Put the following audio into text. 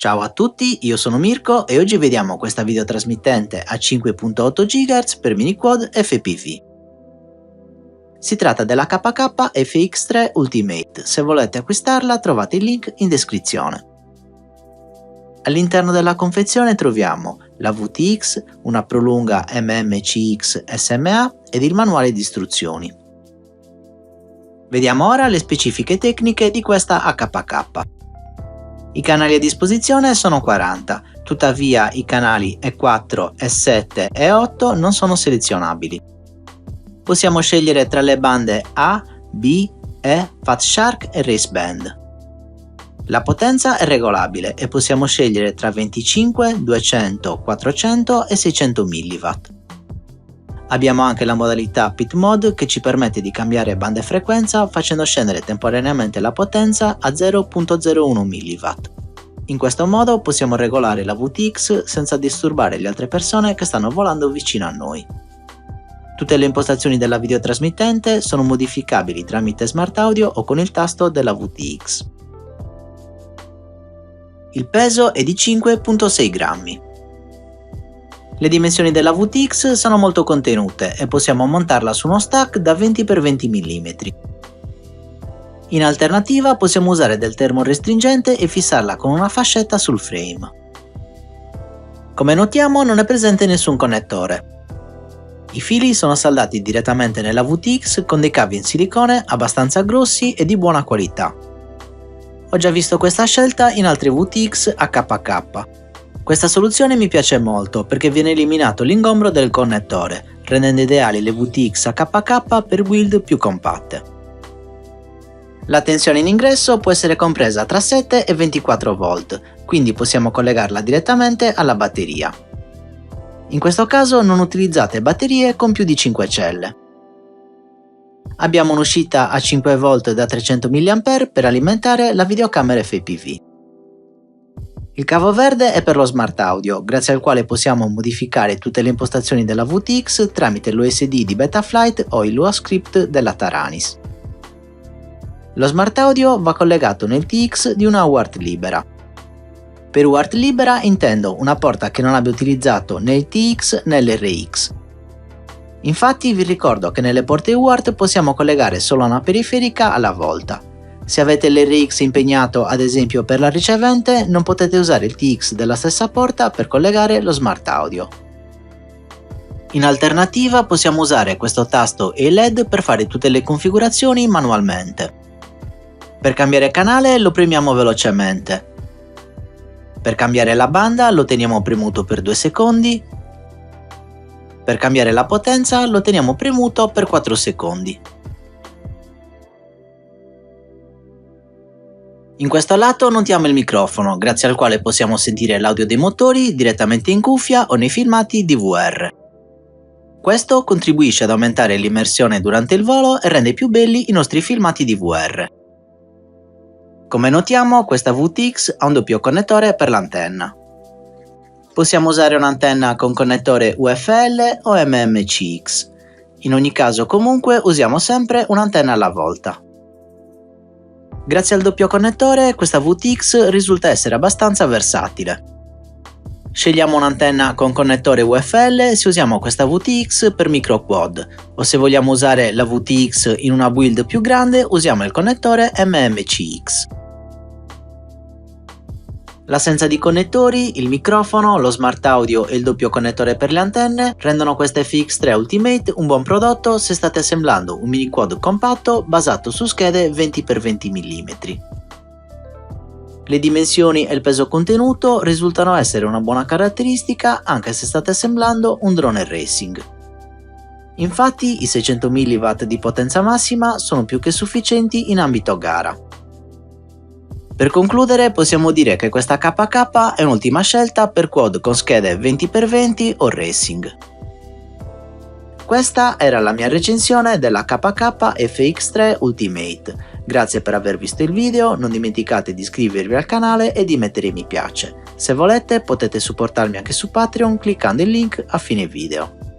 Ciao a tutti, io sono Mirko e oggi vediamo questa videotrasmittente a 5.8 GHz per mini-quad FPV. Si tratta della KK FX3 Ultimate, se volete acquistarla trovate il link in descrizione. All'interno della confezione troviamo la VTX, una prolunga MMCX SMA ed il manuale di istruzioni. Vediamo ora le specifiche tecniche di questa HPK. I canali a disposizione sono 40, tuttavia i canali E4, E7 e E8 non sono selezionabili. Possiamo scegliere tra le bande A, B, E, Fat Shark e Race Band. La potenza è regolabile e possiamo scegliere tra 25, 200, 400 e 600 mW. Abbiamo anche la modalità Pit Mode che ci permette di cambiare banda e frequenza facendo scendere temporaneamente la potenza a 0.01 mW. In questo modo possiamo regolare la VTX senza disturbare le altre persone che stanno volando vicino a noi. Tutte le impostazioni della videotrasmittente sono modificabili tramite Smart Audio o con il tasto della VTX. Il peso è di 5.6 grammi. Le dimensioni della VTX sono molto contenute e possiamo montarla su uno stack da 20x20 mm. In alternativa possiamo usare del termorestringente e fissarla con una fascetta sul frame. Come notiamo non è presente nessun connettore. I fili sono saldati direttamente nella VTX con dei cavi in silicone abbastanza grossi e di buona qualità. Ho già visto questa scelta in altre VTX HPK. Questa soluzione mi piace molto perché viene eliminato l'ingombro del connettore, rendendo ideali le VTX HPK per build più compatte. La tensione in ingresso può essere compresa tra 7 e 24 volt, quindi possiamo collegarla direttamente alla batteria. In questo caso non utilizzate batterie con più di 5 celle. Abbiamo un'uscita a 5 volt da 300 mA per alimentare la videocamera FPV. Il cavo verde è per lo Smart Audio, grazie al quale possiamo modificare tutte le impostazioni della VTX tramite l'USD di Betaflight o il Lua Script della Taranis. Lo Smart Audio va collegato nel TX di una UART libera. Per UART libera intendo una porta che non abbia utilizzato né il TX né l'RX. Infatti vi ricordo che nelle porte UART possiamo collegare solo una periferica alla volta. Se avete l'RX impegnato ad esempio per la ricevente, non potete usare il TX della stessa porta per collegare lo Smart Audio. In alternativa possiamo usare questo tasto e il LED per fare tutte le configurazioni manualmente. Per cambiare canale lo premiamo velocemente. Per cambiare la banda lo teniamo premuto per 2 secondi. Per cambiare la potenza lo teniamo premuto per 4 secondi. In questo lato notiamo il microfono, grazie al quale possiamo sentire l'audio dei motori direttamente in cuffia o nei filmati DVR. Questo contribuisce ad aumentare l'immersione durante il volo e rende più belli i nostri filmati DVR. Come notiamo, questa VTX ha un doppio connettore per l'antenna. Possiamo usare un'antenna con connettore UFL o MMCX. In ogni caso comunque usiamo sempre un'antenna alla volta. Grazie al doppio connettore questa VTX risulta essere abbastanza versatile. Scegliamo un'antenna con connettore UFL se usiamo questa VTX per micro quad, o se vogliamo usare la VTX in una build più grande usiamo il connettore MMCX. L'assenza di connettori, il microfono, lo Smart Audio e il doppio connettore per le antenne rendono questa FX3 Ultimate un buon prodotto se state assemblando un mini quad compatto basato su schede 20x20 mm. Le dimensioni e il peso contenuto risultano essere una buona caratteristica anche se state assemblando un drone racing. Infatti i 600 mW di potenza massima sono più che sufficienti in ambito gara. Per concludere possiamo dire che questa KK è un'ottima scelta per quad con schede 20x20 o racing. Questa era la mia recensione della KK FX3 Ultimate. Grazie per aver visto il video, non dimenticate di iscrivervi al canale e di mettere mi piace. Se volete potete supportarmi anche su Patreon cliccando il link a fine video.